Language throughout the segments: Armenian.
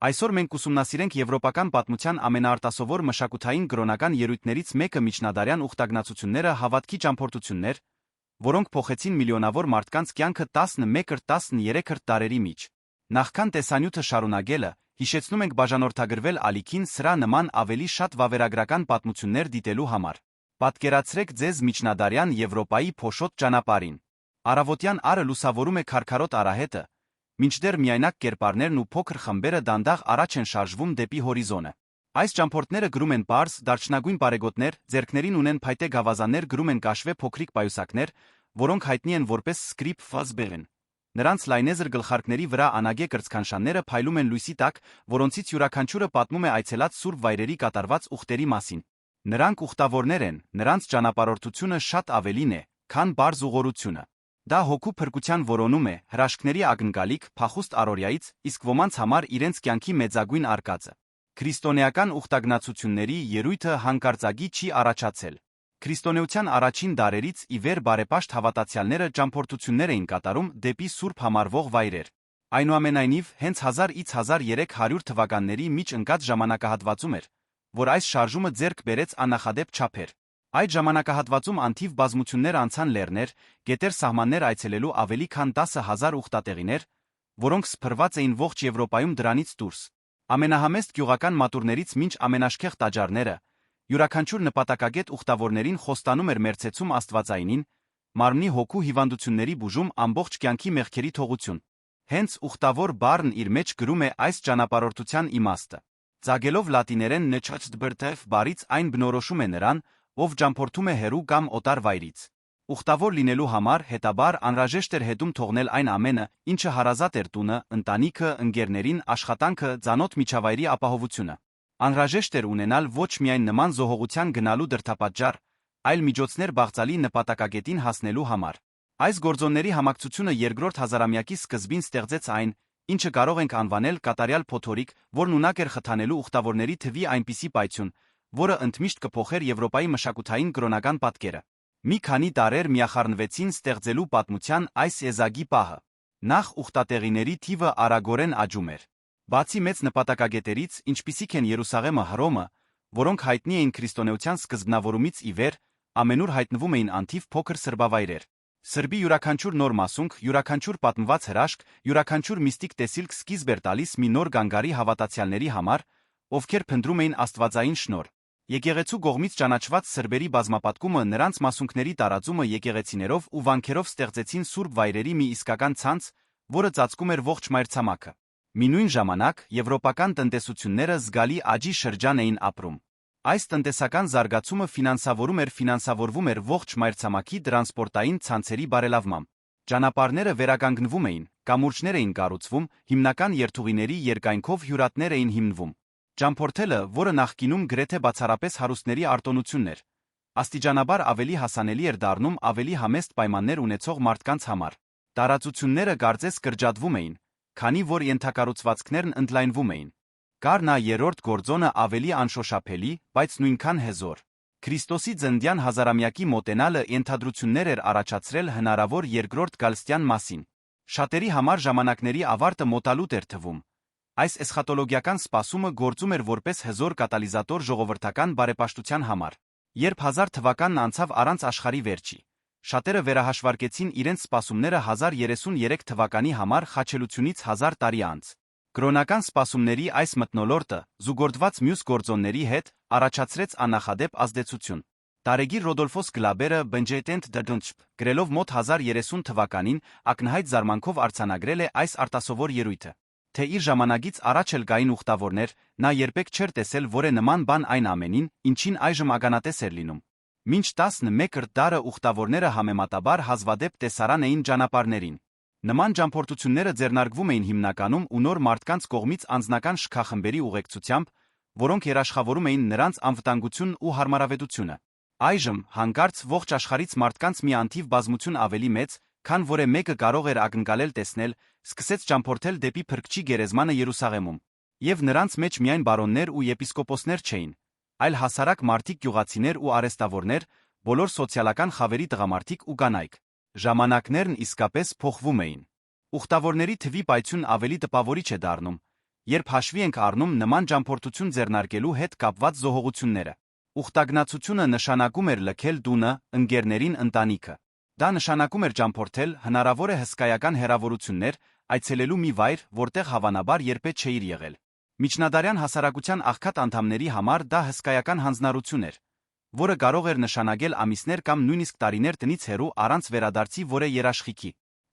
Այսօր մենք ուսումնասիրենք եվրոպական պատմության ամենաարտասովոր մշակութային կրոնական ելույթներից մեկը միջնադարյան ուխտագնացությունները հավատքի ճամփորդություններ, որոնք փոխեցին միլիոնավոր մարդկանց կյանքը 11-13 դարերի մեջ։ Նախքան տեսանյութը շարունակելը, հիշեցնում ենք բաժանորդագրվել ալիքին սրա նման ավելի շատ վավերագրական պատմություններ դիտելու համար։ Պատկերացրեք ձեզ միջնադարյան Եվրոպայի փոշոտ ճանապարհին։ Առավոտյան առը լուսավորում է քարքարոտ արահետը, մինչդեռ միայնակ կերպարներն ու փոքր խմբերը դանդաղ առաջ են շարժվում դեպի հորիզոնը։ Այս ճամփորդները գրում են պարզ, դարչնագույն բարեգոտներ, ձեռքներին ունեն փայտե գավազաններ, գրում են կաշվե փոքրիկ պայուսակներ, որոնք հայտնի են որպես սկրիպ ֆազբերեն։ Նրանց լայնեզր գլխարկների վրա անագե կրծքանշանները փայլում են լույսի տակ, որոնցից յուրաքանչյուրը պատմում է այցելած սուրբ վայրերի կատարված ուխտերի մասին։ Նրանք ուխտավորներ են, նրանց ճանապարհորդությունը շատ ավելին է, քան բարձ ուղղորությունը։ Դա հոգու փրկության որոնում է, հրաշքների ակնկալիք, փախուստ առօրյայից, իսկ ոմանց համար իրենց կյանքի մեծագույն արկածը։ Քրիստոնեական ուխտագնացությունների ելույթը հանկարծակի չի առաջացել։ Քրիստոնեության առաջին դարերից ի վեր բարեպաշտ հավատացյալները ճամփորդություններ էին կատարում դեպի սուրբ համարվող վայրեր։ Այնուամենայնիվ, հենց 1000-1300 թվականների միջ ընկած ժամանակահատվածում էր, որ այս շարժումը ձեռք բերեց աննախադեպ չափեր։ Այդ ժամանակահատվածում անթիվ բազմություններ անցան լեռներ, գետեր սահմաններ այցելելու ավելի քան 10,000 ուխտատեղիներ, որոնք սփռված էին ողջ Եվրոպայում դրանից դուրս։ Ամենահամեստ գյուղական մատուրներից մինչ ամենաշխեղ տաճարները, յուրաքանչյուր նպատակագետ ուխտավորներին խոստանում էր մերձեցում Աստվածայինին, մարմնի հոգու հիվանդությունների բուժում, ամբողջ կյանքի մեղքերի թողություն։ Հենց ուխտավոր բառն իր մեջ գրում է այս ճանապարհորդության իմաստը։ Ծագելով լատիներեն նչացդբրտեֆ բառից այն բնորոշում է նրան, ով ճամփորդում է հեռու կամ օտար վայրից։ Ուխտավոր լինելու համար հետաբար անհրաժեշտ էր հետում թողնել այն ամենը, ինչը հարազատ էր տունը, ընտանիքը, ընկերներին, աշխատանքը, ծանոթ միջավայրի ապահովությունը։ Անհրաժեշտ էր ունենալ ոչ միայն նման զոհողության գնալու դրդապատճառ, այլ միջոցներ բաղձալի նպատակագետին հասնելու համար։ Այս գործոնների համակցությունը երկրորդ հազարամյակի սկզբին ստեղծեց այն, ինչը կարող ենք անվանել կատարյալ փոթորիկ, որն ունակ էր խթանելու ուխտավորների թվի այնպիսի պայթյուն, որը ընդմիշտ կփոխեր Եվրոպայի մշակութային կրոնական պատկերը։ Մի քանի տարեր միախառնվեցին ստեղծելու պատմության այս եզակի պահը։ Նախ ուխտատեղիների թիվը արագորեն աճում էր։ Բացի մեծ նպատակագետերից, ինչպիսիք են Երուսաղեմը, Հռոմը, որոնք հայտնի էին քրիստոնեության սկզբնավորումից ի վեր, ամենուր հայտնվում էին անթիվ փոքր սրբավայրեր։ Սրբի յուրաքանչյուր նոր մասունք, յուրաքանչյուր պատմված հրաշք, յուրաքանչյուր միստիկ տեսիլք սկիզբ էր տալիս մի նոր գանգարի հավատացյալների համար, ովքեր փնտրում էին աստվածային շնորհ։ Եկեղեցու կողմից ճանաչված սրբերի բազմապատկումը, նրանց մասունքների տարածումը եկեղեցիներով ու վանքերով ստեղծեցին սուրբ վայրերի մի իսկական ցանց, որը ծածկում էր ողջ մայրցամաքը։ Մինույն ժամանակ եվրոպական տնտեսությունները զգալի աճի շրջան էին ապրում։ Այս տնտեսական զարգացումը ֆինանսավորվում էր ողջ մայրցամաքի տրանսպորտային ցանցերի բարելավմամբ։ Ճանապարհները վերականգնվում էին, կամուրջներ էին կառուցվում, հիմնական երթուղիների երկայնքով հյուրատներ էին հիմնվում։ Ճամփորդելը, որը նախկինում գրեթե բացառապես հարուստների արտոնությունն էր, աստիճանաբար ավելի հասանելի էր դառնում ավելի համեստ պայմաններ ունեցող մարդկանց համար։ Տարածությունները կարծես կրճատվում էին, քանի որ ենթակառուցվածքներն ընդլայնվում էին։ Կար նա երրորդ գործոնը ավելի անշոշափելի, բայց նույնքան հզոր։ Քրիստոսի ծննդյան հազարամյակի մոտենալը ենթադրություններ էր առաջացրել հնարավոր երկրորդ գալստյան մասին։ Շատերի համար ժամանակների ավարտը մոտալուտ էր թվում։ Այս էսխատոլոգիական սպասումը գործում էր որպես հզոր կատալիզատոր ժողովրդական բարեպաշտության համար։ Երբ 1000 թվականն անցավ առանց աշխարհի վերջի, շատերը վերահաշվարկեցին իրենց սպասումները 1033 թվականի համար խաչելությունից 1000 տարի անց։ Կրոնական սպասումների այս մթնոլորտը, զուգորդված մյուս գործոնների հետ, առաջացրեց աննախադեպ ազդեցություն։ Տարեգիր Ռոդոլֆոս Գլաբերը Բնջետենտ դդնչպ, գրելով մոտ 1030 թվականին, ակնհայտ զարմանքով արձանագրել է այս արտասովոր ելույթը։ Թե իր ժամանակից առաջ էլ կային ուխտավորներ, նա երբեք չէր տեսել որե նման բան այն ամենին, ինչին այժմ ականատես էր լինում։ Մինչ 11-րդ դարը ուխտավորները համեմատաբար հազվադեպ տեսարան էին ճանապարհներին։ Նման ճամփորդությունները ձեռնարկվում էին հիմնականում ու նոր մարդկանց կողմից անձնական շքախմբերի ուղեկցությամբ, որոնք երաշխավորում էին նրանց անվտանգությունն ու հարմարավետությունը։ Այժմ, հանկարծ ողջ աշխարհից մարդկանց մի անթիվ բազմություն ավելի մեծ, քան որե մեկը կարող էր ակնկալել տեսնել, սկսեց ճամփորդել դեպի Փրկչի գերեզմանը Երուսաղեմում։ Եվ նրանց մեջ միայն բարոններ ու եպիսկոպոսներ չէին, այլ հասարակ մարդիկ, գյուղացիներ ու արհեստավորներ, բոլոր սոցիալական խավերի տղամարդիկ ու կանայք։ Ժամանակներն իսկապես փոխվում էին։ Ուխտավորների թվի պայթյուն ավելի տպավորիչ է դառնում, երբ հաշվի ենք առնում նման ճամփորդություն ձեռնարկելու հետ կապված զոհողությունները։ Ուխտագնացությունը նշանակում էր լքել տունը, ընկերներին, ընտանիքը։ Դա նշանակում էր ճամփորդել հնարավոր է հսկայական հեռավորություններ, այցելելու մի վայր, որտեղ հավանաբար երբեք չէիր եղել։ Միջնադարյան հասարակության աղքատ անդամների համար դա հսկայական հանձնառություն էր, որը կարող էր նշանակել ամիսներ կամ նույնիսկ տարիներ տնից հեռու առանց վերադարձի որևէ երաշխիքի։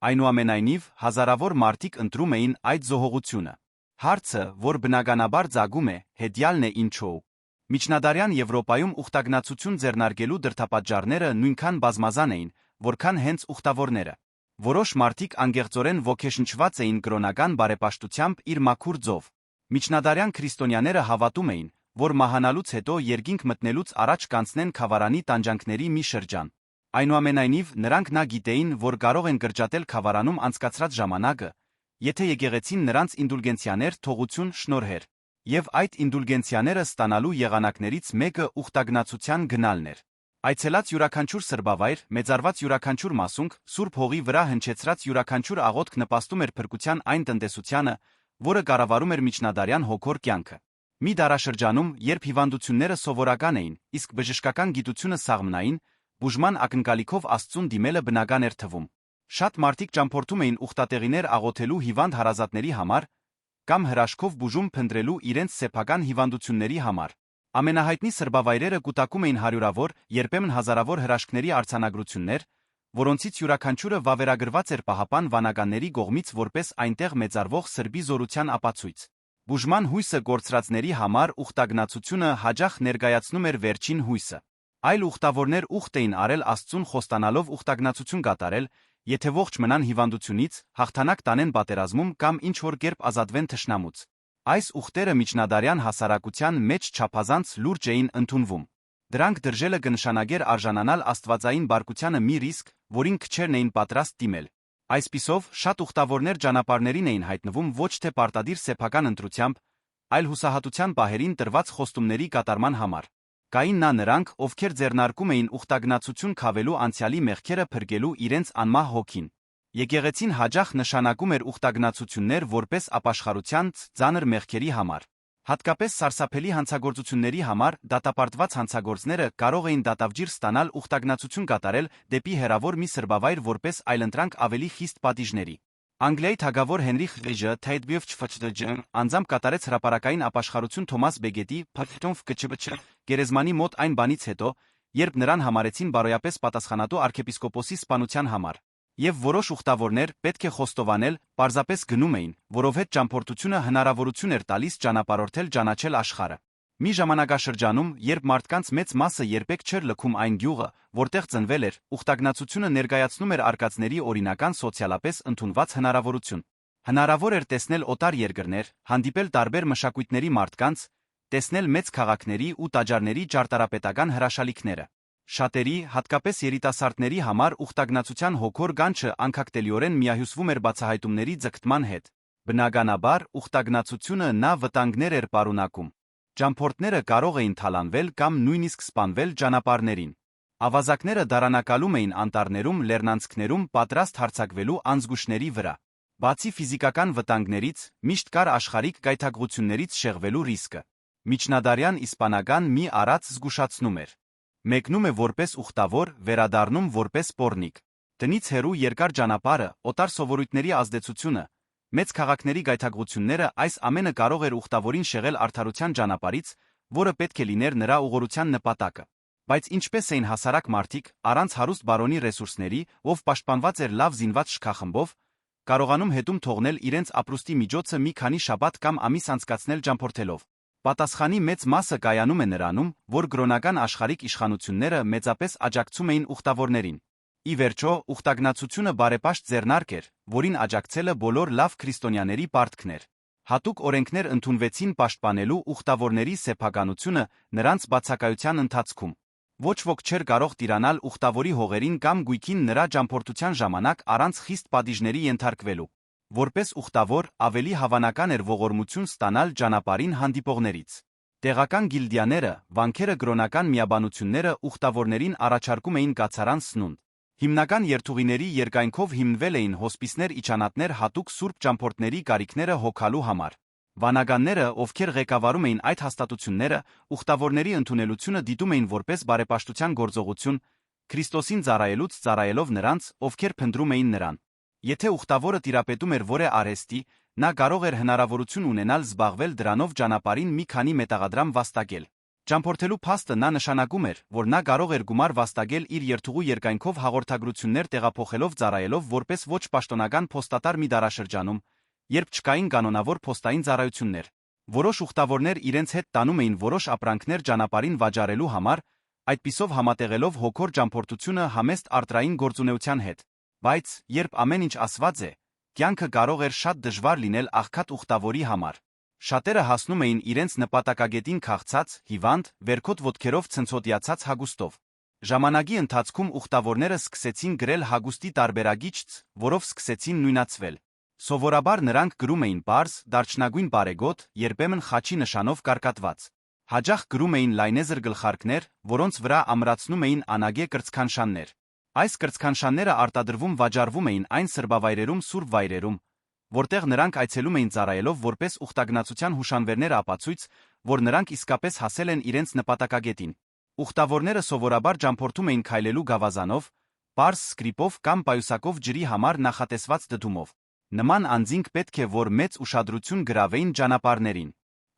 Այնուամենայնիվ, հազարավոր մարդիկ ընտրում էին այդ զոհողությունը։ Հարցը, որ բնականաբար ծագում է, հետյալն է ինչու։ Միջնադարյան Եվրոպայում ուխտագնացություն ձեռնարկելու դրդապատճառները նույնքան բազմազան էին, որքան հենց ուխտավորները։ Որոշ մարդիկ անգեղծորեն ոգեշնչված էին կրոնական բարեպաշտությամբ իր մաքուր ձով։ Միջնադարյան քրիստոնյաները հավատում էին, որ մահանալուց հետո երկինք մտնելուց առաջ կանցնեն խավարանի տանջանքների մի շրջան։ Այնուամենայնիվ, նրանք նա գիտեին, որ կարող են կրճատել խավարանում անցկացրած ժամանակը, եթե եկեղեցին նրանց ինդուլգենցիաներ թողություն շնորհեր, եւ այդ ինդուլգենցիաները ստանալու եղանակներից մեկը ուխտագնացության գնալն էր։ Այցելած յուրաքանչյուր սրբավայր, մեծարված յուրաքանչյուր մասունք, Սուրբ հողի վրա հնչեցրած յուրաքանչյուր աղոթք նպաստում էր փրկության այն տնտեսությանը, որը կառավարում էր միջնադարյան հոգոր կյանքը։ Մի դարաշրջանում, երբ հիվանդությունները սովորական էին, իսկ բժշկական գիտությունը սաղմնային, բուժման ակնկալիքով Աստծուն դիմելը բնական էր թվում։ Շատ մարդիկ ճամփորդում էին ուխտատեղիներ աղոթելու հիվանդ հարազատների համար կամ հրաշքով բուժում փնտրելու իրենց սեփական հիվանդությունների համար։ Ամենահայտնի սրբավայրերը կուտակում էին հարյուրավոր, երբեմն հազարավոր հրաշքների արձանագրություններ, որոնցից յուրաքանչյուրը վավերագրված էր պահապան վանականների կողմից որպես այնտեղ մեծարվող սրբի զորության ապացույց։ Բուժման հույսը կորցրածների համար ուխտագնացությունը հաճախ ներկայացնում էր վերջին հույսը։ Այլ ուխտավորներ ուխտ էին արել Աստծուն խոստանալով ուխտագնացություն կատարել, եթե ողջ մնան հիվանդությունից, հաղթանակ տանեն պատերազմում կամ ինչ-որ կերպ ազատվեն թշնամուց։ Այս ուխտերը միջնադարյան հասարակության մեջ չափազանց լուրջ էին ընդունվում։ Դրանք դրժելը կնշանակեր արժանանալ աստվածային բարկությանը մի ռիսկ, որին քչերն էին պատրաստ դիմել։ Այսպիսով, շատ ուխտավորներ ճանապարհներին էին հայտնվում ոչ թե պարտադիր սեփական ընտրությամբ, այլ հուսահատության պահերին տրված խոստումների կատարման համար։ Կային նրանք, ովքեր ձեռնարկում էին ուխտագնացություն քավելու անցյալի մեղքերը փրկելու իրենց անմահ հոգին։ Եկեղեցին հաճախ նշանակում էր ուխտագնացություններ որպես ապաշխարության ծանր մեղքերի համար։ Հատկապես սարսափելի հանցագործությունների համար դատապարտված հանցագործները կարող էին դատավճիռ ստանալ ուխտագնացություն կատարել դեպի հեռավոր մի սրբավայր որպես այլընտրանք ավելի խիստ պատիժների։ Անգլիայի թագավոր Հենրիխ VI անձամբ կատարեց հրապարակային ապաշխարություն Թոմաս Բեգետի Փաթեթոնֆ կչբչ գերեզմանի մոտ այն բանից հետո, երբ նրան համարեցին բարոյապես պատասխանատու arczepiskoposi սպանության համար։ Եվ որոշ ուխտավորներ պետք է խոստովանել, պարզապես գնում էին, որովհետև ճամփորդությունը հնարավորություն էր տալիս ճանապարհորդել ճանաչել աշխարհը։ Մի ժամանակաշրջանում, երբ մարդկանց մեծ մասը երբեք չէր լքում այն գյուղը, որտեղ ծնվել էր, ուխտագնացությունը ներկայացնում էր արկածների օրինական սոցիալապես ընդունված հնարավորություն։ Հնարավոր էր տեսնել օտար երկրներ, հանդիպել տարբեր մշակույթների մարդկանց, տեսնել մեծ քաղաքների ու տաճարների ճարտարապետական հրաշալիքները։ Շատերի, հատկապես երիտասարդների համար ուխտագնացության հոգոր գանչը անկախտելիորեն միահյուսվում էր բացահայտումների ձգտման հետ։ Բնականաբար, ուխտագնացությունը նա վտանգներ էր պարունակում։ Ճամփորդները կարող էին թալանվել կամ նույնիսկ սպանվել ճանապարհներին։ Ավազակները դարանակալում էին անտառներում, լեռնանցքներում պատրաստ հարձակվելու անզգուշների վրա։ Բացի ֆիզիկական վտանգներից, միշտ կար աշխարհիկ գայթակղություններից շեղվելու ռիսկը։ Միջնադարյան իսպանական մի արած զգուշացնում էր։ Մեկնում է որպես ուխտավոր, վերադառնում որպես պոռնիկ։ Տնից հեռու երկար ճանապարհը, օտար սովորույթների ազդեցությունը, մեծ քաղաքների գայթակղությունները այս ամենը կարող էր ուխտավորին շեղել արդարության ճանապարհից, որը պետք է լիներ նրա ուղղորության նպատակը։ Բայց ինչպես էին հասարակ մարդիկ, առանց հարուստ բարոնի ռեսուրսների, ով պաշտպանված էր լավ զինված շքախմբով, կարողանում հետում թողնել իրենց ապրուստի միջոցը մի քանի շաբաթ կամ ամիս անցկացնել ճամփորդելով։ Պատասխանի մեծ մասը կայանում է նրանում, որ կրոնական աշխարհիկ իշխանությունները մեծապես աջակցում էին ուխտավորներին։ Ի վերջո, ուխտագնացությունը բարեպաշտ ձեռնարկ էր, որին աջակցելը բոլոր լավ քրիստոնյաների պարտքն էր։ Հատուկ օրենքներ ընդունվեցին պաշտպանելու ուխտավորների սեփականությունը նրանց բացակայության ընթացքում։ Ոչ ոք չէր կարող տիրանալ ուխտավորի հողերին կամ գույքին նրա ճամփորդության ժամանակ առանց խիստ պատիժների ենթարկվելու։ Որպես ուխտավոր, ավելի հավանական էր ողորմություն ստանալ ճանապարհին հանդիպողներից։ Տեղական գիլդիաները, վանքերը կրոնական միաբանությունները ուխտավորներին առաջարկում էին կացարան սնունդ։ Հիմնական երթուղիների երկայնքով հիմնվել էին հոսպիսներ իջանատներ հատուկ սուրբ ճամփորդների կարիքները հոգալու համար։ Վանականները, ովքեր ղեկավարում էին այդ հաստատությունները, ուխտավորների ընդունելությունը դիտում էին որպես բարեպաշտության գործողություն, Քրիստոսին ծառայելով նրանց, ովքեր փնտրում էին նրան։ Եթե ուխտավորը տիրապետում էր որե արհեստի, նա կարող էր հնարավորություն ունենալ զբաղվել դրանով ճանապարհին մի քանի մետաղադրամ վաստակել։ Ճամփորդելու փաստը նա նշանակում էր, որ նա կարող էր գումար վաստակել իր երթուղու երկայնքով հաղորդագրություններ տեղափոխելով ծառայելով որպես ոչ պաշտոնական փոստատար մի դարաշրջանում, երբ չկային կանոնավոր փոստային ծառայություններ։ Որոշ ուխտավորներ իրենց հետ տանում էին որոշ ապրանքներ ճանապարհին վաճառելու համար, այդպիսով համատեղելով հոգոր ճամփորդությունը համեստ արտրային գործունեության հետ։ Բայց, երբ ամեն ինչ ասված է, կյանքը կարող էր շատ դժվար լինել աղքատ ուխտավորի համար։ Շատերը հասնում էին իրենց նպատակագետին քաղցած, հիվանդ, վերքոտ ոտքերով ցնցոտիացած հագուստով։ Ժամանակի ընթացքում ուխտավորները սկսեցին գրել հագուստի տարբերագիծ, որով սկսեցին նույնացվել։ Սովորաբար նրանք գրում էին պարզ, դարչնագույն բարեգոտ, երբեմն խաչի նշանով կարկատված։ Հաճախ գրում էին լայնեզր գլխարկներ, որոնց վրա ամրացնում էին անագե կրծքանշաններ։ Այս կրծքանշանները արտադրվում վաճառվում էին այն սրբավայրերում սուրբ վայրերում, որտեղ նրանք այցելում էին ծառայելով որպես ուխտագնացության հուշանվերներ ապացույց, որ նրանք իսկապես հասել են իրենց նպատակագետին։ Ուխտավորները սովորաբար ճամփորդում էին քայլելու գավազանով, պարզ սկրիպով կամ պայուսակով ջրի համար նախատեսված դդումով։ Նման անձինք պետք է որ մեծ ուշադրություն գրավեին ճանապարհներին։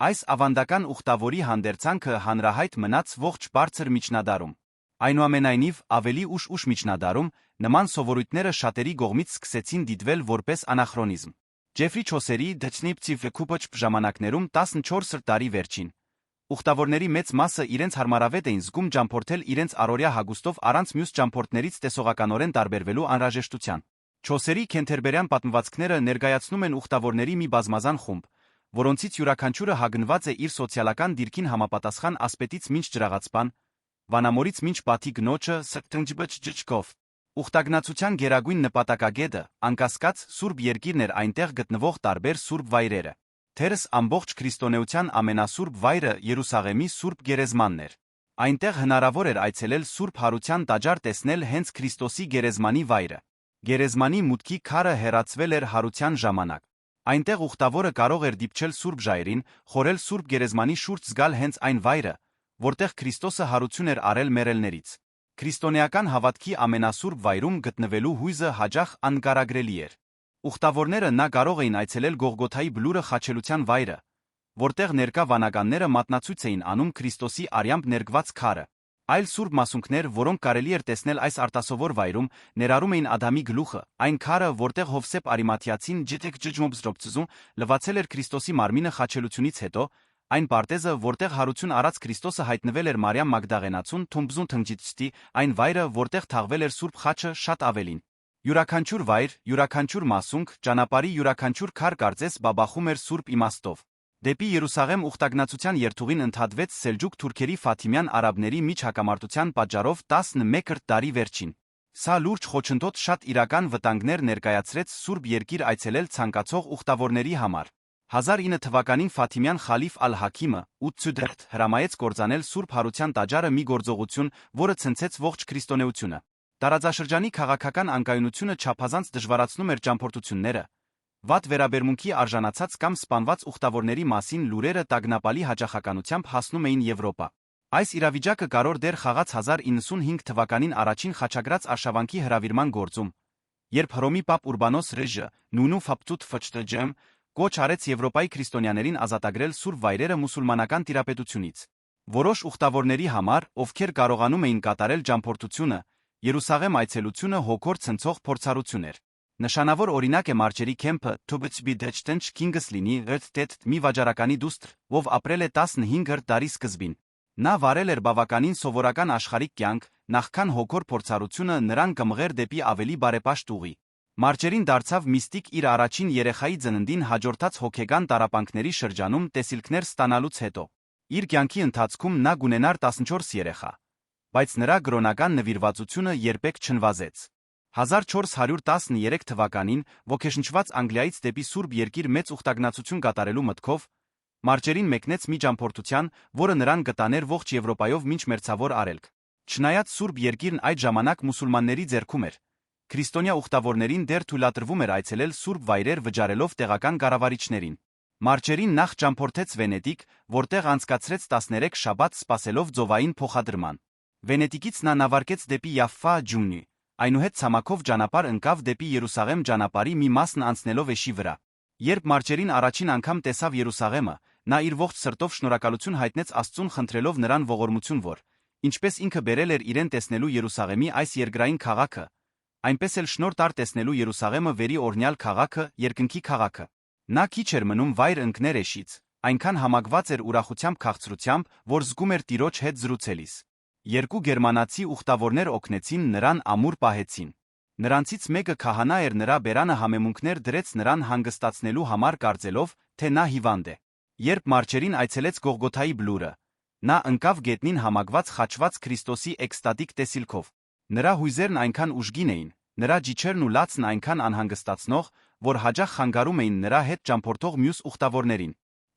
Այս ավանդական ուխտավորի հանդերձանքը հանրահայտ մնաց ողջ բարձր միջնադարում։ Այնուամենայնիվ, ավելի ուշ միջնադարում նման սովորույթները շատերի կողմից սկսեցին դիտվել որպես անախրոնիզմ։ Ջեֆրի Չոսերի «Դեչնիպցիվ Քուպոչ» ժամանակներում 14-րդ դարի վերջին ուխտավորների մեծ մասը իրենց հարմարավետ էին զգում ճամփորդել իրենց առօրյա հագուստով առանց մյուս ճամփորդներից տեսողականորեն տարբերվելու անհրաժեշտության։ Չոսերի քենթերբերյան պատմվածքները ներկայացնում են ուխտավորների մի բազմազան խումբ, որոնցից յուրաքանչյուրը հագնված է իր սոցիալական դիրքին համապատասխան ասպետից մինչ ջրաղացպան, վանամորից մինչ բաթի գնոջը սրտնջբջջկով։ Ուխտագնացության գերագույն նպատակագետը, անկասկած, Սուրբ Երկիրն էր այնտեղ գտնվող տարբեր սուրբ վայրերը։ Թերս ամբողջ քրիստոնեության ամենասուրբ վայրը Երուսաղեմի Սուրբ Գերեզմանն էր։ Այնտեղ հնարավոր էր այցելել Սուրբ Հարության տաճար տեսնել հենց Քրիստոսի գերեզմանի վայրը։ Գերեզմանի մուտքի քարը հեռացվել էր հարության ժամանակ։ Այնտեղ ուխտավորը կարող էր դիպչել Սուրբ Ժայռին, խորել Սուրբ Գերեզմանի շուրջ զգալ հենց այն վայրը, որտեղ Քրիստոսը հարություն էր արել մեռելներից։ Քրիստոնեական հավատքի ամենասուրբ վայրում գտնվելու հույզը հաճախ անկարագրելի էր։ Ուխտավորները նա կարող էին այցելել Գողգոթայի բլուրը խաչելության վայրը, որտեղ ներկա վանականները մատնացույց էին անում Քրիստոսի արյամբ ներկված քարը։ Այլ սուրբ մասունքներ, որոնք կարելի էր տեսնել այս արտասովոր վայրում, ներառում էին Ադամի գլուխը, այն քարը, որտեղ Հովսեփ Արիմաթիացին ջջմոբզրոբցզում լվացել էր Քրիստոսի մարմինը խաչելությունից հետո, այն պարտեզը, որտեղ հարություն արած Քրիստոսը հայտնվել էր Մարիամ Մագդաղենացուն թումբզուն թնջիցտի, այն վայրը, որտեղ թաղվել էր Սուրբ խաչը, շատ ավելին։ Յուրաքանչյուր վայր, յուրաքանչյուր մասունք, ճանապարհի յուրաքանչյուր քար կարծես բաբախում էր սուրբ իմաստով։ Դեպի Երուսաղեմ ուխտագնացության երթուղին ընդհատվեց Սելջուկ թուրքերի Ֆաթիմյան արաբների միջ հակամարտության պատճառով 11-րդ դարի վերջին։ Սա լուրջ խոչընդոտ շատ իրական վտանգներ ներկայացրեց Սուրբ Երկիր այցելել ցանկացող ուխտավորների համար։ 1009 թվականին Ֆաթիմյան խալիֆ Ալ-Հաքիմը Ուտսուդերտ հրամայեց կործանել Սուրբ Հարության տաճարը, մի գործողություն, որը ցնցեց ողջ քրիստոնեությունը։ Տարածաշրջանի քաղաքական անկայունությունը չափազանց դժվարացնում էր ճամփորդությունները։ Վատ վերաբերմունքի արժանացած կամ սպանված ուխտավորների մասին լուրերը տագնապալի հաճախականությամբ հասնում էին Եվրոպա։ Այս իրավիճակը կարևոր դեր խաղաց 1095 թվականին առաջին խաչագրած արշավանքի հրավիրման գործում, երբ Հռոմի Պապ Ուրբանոս Ռեժը նույնու Ֆապտուտ Ֆճտջեմ կոչ արեց Եվրոպայի քրիստոնյաներին ազատագրել սուրբ վայրերը մուսուլմանական տիրապետությունից։ Որոշ ուխտավորների համար, ովքեր կարողանում էին կատարել ճամփորդությունը, Երուսաղեմ այցելությունը հոգոր ցնցող փորձառություն էր։ Նշանավոր օրինակ է Մարջերի Քեմփը Թուբիցբի Դեչտենչ Քինգսլինի Ռեդտետ մի վաճառականի դուստր, ով ապրել է 15-րդ դարի սկզբին։ Նա վարել էր բավականին սովորական աշխարհիկ կյանք, նախքան հոգոր փորձառությունը նրան կմղեր դեպի ավելի բարեպաշտ ուղի։ Մարջերին դարձավ միստիկ իր առաջին երեխայի ծննդին հաջորդած հոգեգան տառապանքների շրջանում տեսիլքներ ստանալուց հետո։ Իր կյանքի ընթացքում նա կունենար 14 երեխա, բայց նրա կրոնական նվիրվածությունը երբեք չնվազեց։ 1413 թվականին ոգեշնչված Անգլիայից դեպի Սուրբ Երկիր մեծ ուխտագնացություն կատարելու մտքով Մարջերին մեկնեց մի ճամփորդության, որը նրան կտաներ ողջ Եվրոպայով մինչ մերձավոր արելք։ Չնայած Սուրբ Երկիրն այդ ժամանակ մուսուլմանների ձեռքում էր, քրիստոնյա ուխտավորներին դեռ թույլատրվում էր այցելել սուրբ վայրեր վճարելով տեղական կառավարիչներին։ Մարչերին նախ ճամփորդեց Վենետիկ, որտեղ անցկացրեց 13 շաբաթ սպասելով ծովային փոխադրման։ Վենետիկից նա նավարկեց դեպի Յաֆֆա ջունի, այնուհետ ցամաքով ճանապարհ ընկավ դեպի Երուսաղեմ ճանապարհի մի մասն անցնելով էշի վրա։ Երբ Մարչերին առաջին անգամ տեսավ Երուսաղեմը, նա իր ողջ սրտով շնորհակալություն հայտնեց Աստծուն խնդրելով նրան ողորմություն, որ, ինչպես ինքը բերել էր իրեն տեսնելու Երուսաղեմի այս երկրային քաղաքը, այնպես էլ շնորհ տար տեսնելու Երուսաղեմը վերի օրնյալ քաղաքը, երկնքի քաղաքը։ Նա քիչ էր մնում վայր ընկներ էշից, այնքան համակված էր ուրախությամբ քաղցրությամբ, որ զգում էր Տիրոջ հետ զրուցելիս։ Երկու գերմանացի ուխտավորներ օգնեցին նրան ամուր պահեցին։ Նրանցից մեկը քահանա էր, նրա բերանը համեմունքներ դրեց նրան հանգստացնելու համար, կարծելով, թե նա հիվանդ է։ Երբ Մարչերին այցելեց Գողգոթայի բլուրը, նա ընկավ գետնին համակված խաչված Քրիստոսի էկստատիկ տեսիլքով։ Նրա հույզերն այնքան ուժգին էին, նրա ջիչերն ու լացն այնքան անհանգստացնող, որ հաճախ խանգարում էին նրա հետ ճամփորդող մյուս ուխտավորներին։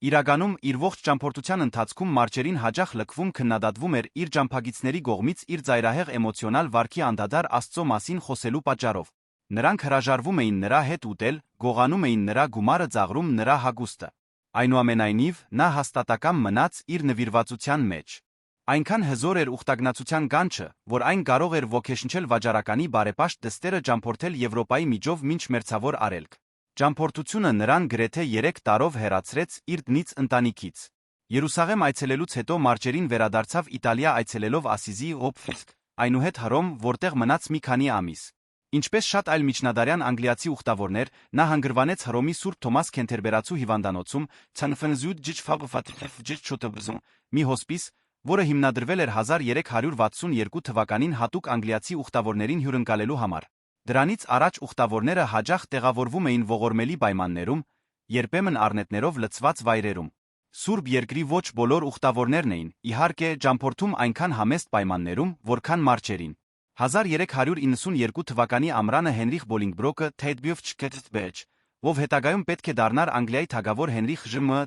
Իրականում, իր ողջ ճամփորդության ընթացքում Մարչերին հաճախ լքվում քննադատվում էր իր ճամփագիցների կողմից իր ծայրահեղ էմոցիոնալ վարքի անդադար Աստծո մասին խոսելու պատճառով։ Նրանք հրաժարվում էին նրա հետ ուտել, գողանում էին նրա գումարը, ծաղրում նրա հագուստը։ Այնուամենայնիվ, նա հաստատակամ մնաց իր նվիրվածության մեջ։ Այնքան հզոր էր ուխտագնացության կանչը, որ այն կարող էր ոգեշնչել վաճառականի բարեպաշտ դստերը ճամփորդել Եվրոպայի միջով մինչ մերձավոր արելք։ Ճամփորդությունը նրան գրեթե 3 տարով հեռացրեց իր տնից ընտանիքից։ Երուսաղեմ այցելելուց հետո Մարչերին վերադարձավ Իտալիա այցելելով Ասիզի Օփֆիսկ, այնուհետ Հռոմ, որտեղ մնաց մի քանի ամիս։ Ինչպես շատ այլ միջնադարյան անգլիացի ուխտավորներ, նա հանգրվանեց Հռոմի Սուրբ Թոմաս Քենթերբերացու հիվանդանոցում, մի հոսպիս, որը հիմնադրվել էր 1362 թվականին հատուկ անգլիացի ուխտավորներին հյուրընկալելու համար։ Դրանից առաջ ուխտավորները հաճախ տեղավորվում էին ողորմելի պայմաններում, երբեմն առնետներով լցված վայրերում։ Սուրբ երկրի ոչ բոլոր ուխտավորներն էին, իհարկե, ճամփորդում այնքան համեստ պայմաններում, որքան Մարչերին։ 1392 թվականի ամռանը Հենրիխ Բոլինգբրոկը Թեյտբյոֆ, ով հետագայում պետք է դառնար Անգլիայի թագավոր Հենրիխ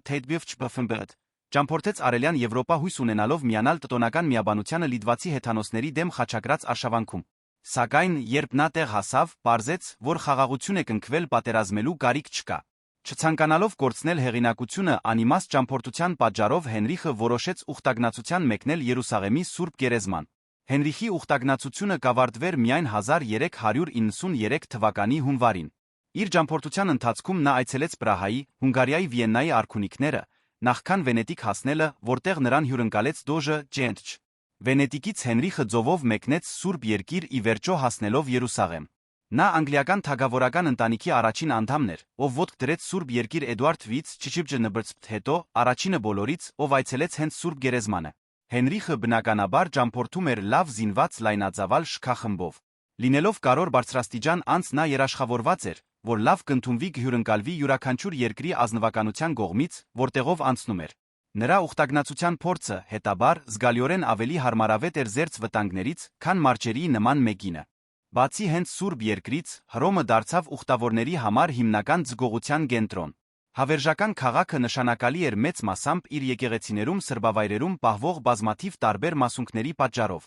Թեյտբյոֆ, ճամփորդեց Արևելյան Եվրոպա հույս ունենալով միանալ տտոնական միաբանությանը լիտվացի հեթանոսների դեմ խաչակրած արշավանքում։ Սակայն, երբ նա տեղ հասավ, պարզեց, որ խաղաղություն է կնքվել, պատերազմելու կարիք չկա։ Չցանկանալով կորցնել հեղինակությունը անիմաստ ճամփորդության պատճառով Հենրիխը որոշեց ուխտագնացության մեկնել Երուսաղեմի Սուրբ Գերեզման։ Հենրիխի ուխտագնացությունը կավարտվեր միայն 1393 թվականի հունվարին։ Իր ճամփորդության ընթացքում նա այցելեց Պրահայի, Հունգարիայի Վիեննայի արքունիքները, նախքան Վենետիկ հասնելը, որտեղ նրան հյուրընկալեց դոժը Ջենտչ։ Վենետիկից Հենրիխը ծովով մեկնեց Սուրբ Երկիր, ի վերջո հասնելով Երուսաղեմ։ Նա անգլիական թագավորական ընտանիքի առաջին անդամն էր, ով ոտք դրեց Սուրբ Երկիր Էդուարդ VI հետո, առաջինը բոլորից, ով այցելեց հենց Սուրբ Գերեզմանը։ Հենրիխը բնականաբար ճամփորդում էր լավ զինված լայնածավալ շքախմբով։ Լինելով կարոր բարձրաստիճան անձ, նա երաշխավորված էր, որ լավ կընդունվի հյուրընկալվի յուրաքանչյուր երկրի ազնվականության կողմից, որտեղով անցնում էր։ Նրա ուխտագնացության փորձը, հետաբար, զգալիորեն ավելի հարմարավետ էր զերծ վտանգներից, քան Մարչերիի նման մեկինը։ Բացի հենց Սուրբ Երկրից, Հռոմը դարձավ ուխտավորների համար հիմնական զգողության կենտրոն։ Հավերժական քաղաքը նշանակալի էր մեծ մասամբ իր եկեղեցիներում սրբավայրերում պահվող բազմաթիվ տարբեր մասունքների պատճառով։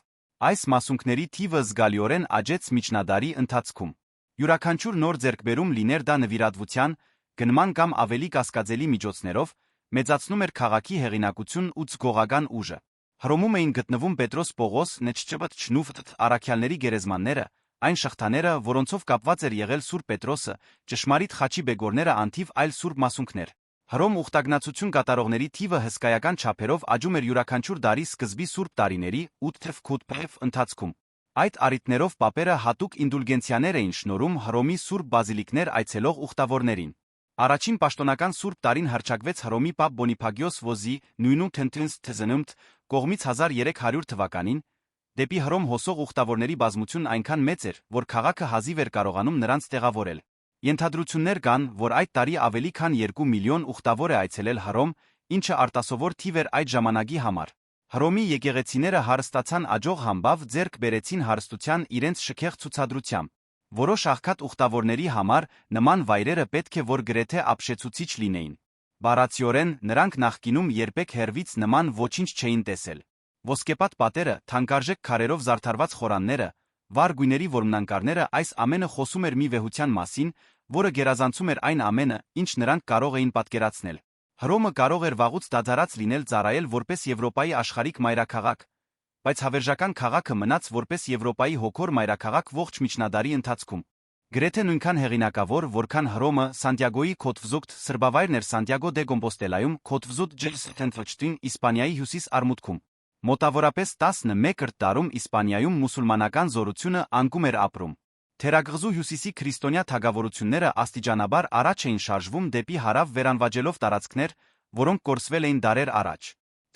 Այս մասունքների թիվը զգալիորեն աճեց միջնադարի ընթացքում։ Յուրաքանչյուր նոր ձեռքբերում, լիներ դա նվիրատվության, գնման կամ ավելի կասկածելի միջոցներով, մեծացնում էր քաղաքի հեղինակությունն ու զգողական ուժը։ Հռոմում էին գտնվում Պետրոս Պողոս Նեչչեբտ առաքյալների գերեզմանները, այն շղթաները, որոնցով կապված էր եղել Սուրբ Պետրոսը, ճշմարիտ խաչի բեգորները, անթիվ այլ սուրբ մասունքներ։ Հռոմ ուխտագնացություն կատարողների թիվը հսկայական չափերով աճում էր յուրաքանչյուր դարի սկզբի սուրբ տարիների 8 ընթացքում։ Այդ առիթներով պապերը հատուկ ինդուլգենցիաներ էին շնորհում Հռոմի սուրբ բազիլիկներ այցելող ուխտավորներին։ Առաջին պաշտոնական սուրբ տարին հռչակվեց Հռոմի պապ Բոնիփագիոս Ոզի կողմից 1300 թվականին։ Դեպի Հռոմ հոսող ուխտավորների բազմությունն այնքան մեծ էր, որ քաղաքը հազիվ էր կարողանում նրանց տեղավորել։ Ենթադրություններ կան, որ այդ տարի ավելի քան 2 միլիոն ուխտավոր է այցելել Հռոմ, ինչը արտասովոր թիվ էր այդ ժամանակի համար։ Հռոմի եկեղեցիները հարստացան աջող համբավ ձեռք բերեցին հարստության իրենց շքեղ ցուցադրությամբ։ Որոշ աղքատ ուխտավորների համար նման վայրերը պետք է որ գրեթե ապշեցուցիչ լինեին։ Բառացիորեն, նրանք նախկինում երբեք հեռվից նման ոչինչ չէին տեսել։ Ոսկեպատ պատերը, թանկարժեք քարերով զարդարված խորանները, վառ գույների որմնանկարները, այս ամենը խոսում էր մի վեհության մասին, որը գերազանցում էր այն ամենը, ինչ նրանք կարող էին պատկերացնել։ Հռոմը կարող էր վաղուց դադարած լինել ծառայել որպես Եվրոպայի աշխարհիկ մայրաքաղաք, բայց հավերժական քաղաքը մնաց որպես Եվրոպայի հոգոր մայրաքաղաք ողջ միջնադարի ընթացքում։ Գրեթե նույնքան հեղինակավոր, որքան Հռոմը, Սանտիագոյի Քոթվզուկտ սրբավայրն էր Սանտիագո դե Կոմպոստելայում, Քոթվզուտ Ջելսթենֆոչտին, Իսպանիայի հյուսիս-արմուտքում։ Մոտավորապես 11-րդ դարում Իսպանիայում մուսուլմանական զորությունը անկում էր ապրում։ Թերագղզու հյուսիսի քրիստոնյա թագավորությունները աստիճանաբար առաջ էին շարժվում դեպի հարավ վերանվաճելով տարածքներ, որոնք կորսվել էին դարեր առաջ։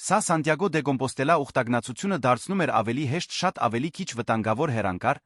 Սա Սանտիագո դե Կոմպոստելա ուխտագնացությունը դարձնում էր ավելի հեշտ, շատ ավելի քիչ վտանգավոր հեռանկար,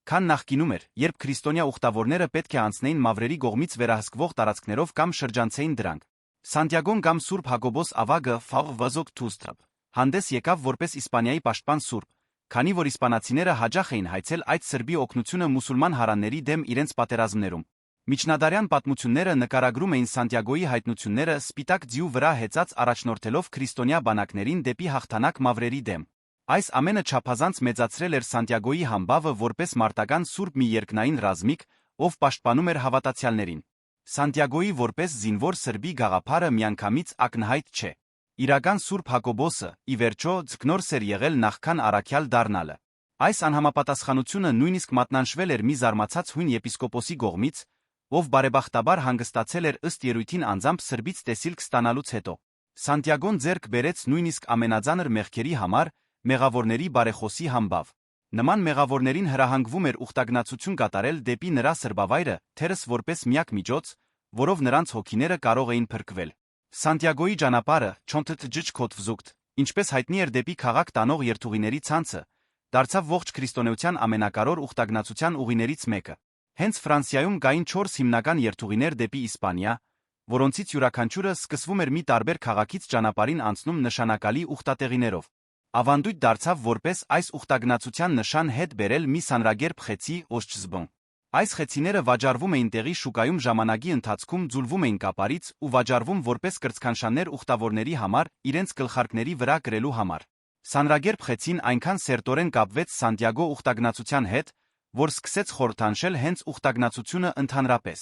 քան նախկինում էր, երբ քրիստոնյա ուխտավորները պետք է անցնեին մավրերի կողմից վերահսկվող տարածքներով կամ շրջանցեին դրանք։ Սանտիագոն կամ Սուրբ Հակոբոս ավագը Ֆավվազոկ Թուստապ հանդես եկավ որպես Իսպանիայի պաշտպան սուրբ, քանի որ իսպանացիները հաճախ էին հայցել այդ սրբի օգնությունը մուսուլման հարանների դեմ իրենց պատերազմներում։ Միջնադարյան պատմությունները նկարագրում էին Սանտիագոյի հայտնությունները սպիտակ ձիու վրա հեծած առաջնորդելով քրիստոնյա բանակներին դեպի հաղթանակ մավրերի դեմ։ Այս ամենը չափազանց մեծացրել էր Սանտիագոյի համբավը որպես մարտական սուրբ մի երկնային ռազմիկ, ով պաշտպանում էր հավատացյալներին։ Սանտիագոյի որպես զինվոր սրբի գաղափարը միանգամից ակնհայտ չէ։ Իրական Սուրբ Հակոբոսը, ի վերջո, ձկնորս էր եղել նախքան առաքյալ դառնալը։ Այս անհամապատասխանությունը նույնիսկ մատնանշվել էր մի զարմացած հույն եպիսկոպոսի կողմից, ով բարեբախտաբար հանգստացել էր ըստ երույթին անձամբ սրբից տեսիլք ստանալուց հետո։ Սանտիագոն ձեռք բերեց նույնիսկ ամենածանր մեղքերի համար մեղավորների բարեխոսի համբավ։ Նման մեղավորներին հրահանգվում էր ուխտագնացություն կատարել դեպի նրա սրբավայրը, թերս որպես միակ միջոց, որով նրանց հոգիները կարող էին փրկվել։ Սանտիագոյի ճանապարհը, Չոնթթջջ Քոթվզուկտ, ինչպես հայտնի էր դեպի քաղաք տանող երթուղիների ցանցը, դարձավ ողջ քրիստոնեության ամենակարևոր ուխտագնացության ուղիներից մեկը։ Հենց Ֆրանսիայում կային 4 հիմնական երթուղիներ դեպի Իսպանիա, որոնցից յուրաքանչյուրը սկսվում էր մի տարբեր քաղաքից ճանապարհին անցնում նշանակալի ուխտատեղիներով։ Ավանդույթ դարձավ որպես այս ուխտագնացության նշան հետ բերել մի սանրագերբ խեցի օժչզբոն։ Այս խեցիները վաճառվում էին տեղի շուկայում ժամանակի ընթացքում ձուլվում էին կապարից ու վաճառվում որպես կրծքանշաններ ուխտավորների համար իրենց գլխարկների վրա կրելու համար։ Սանրագերբ խեցին այնքան սերտորեն կապվեց Սանտիագո ուխտագնացության հետ, որ սկսեց խորհրդանշել հենց ուխտագնացությունը ընդհանրապես։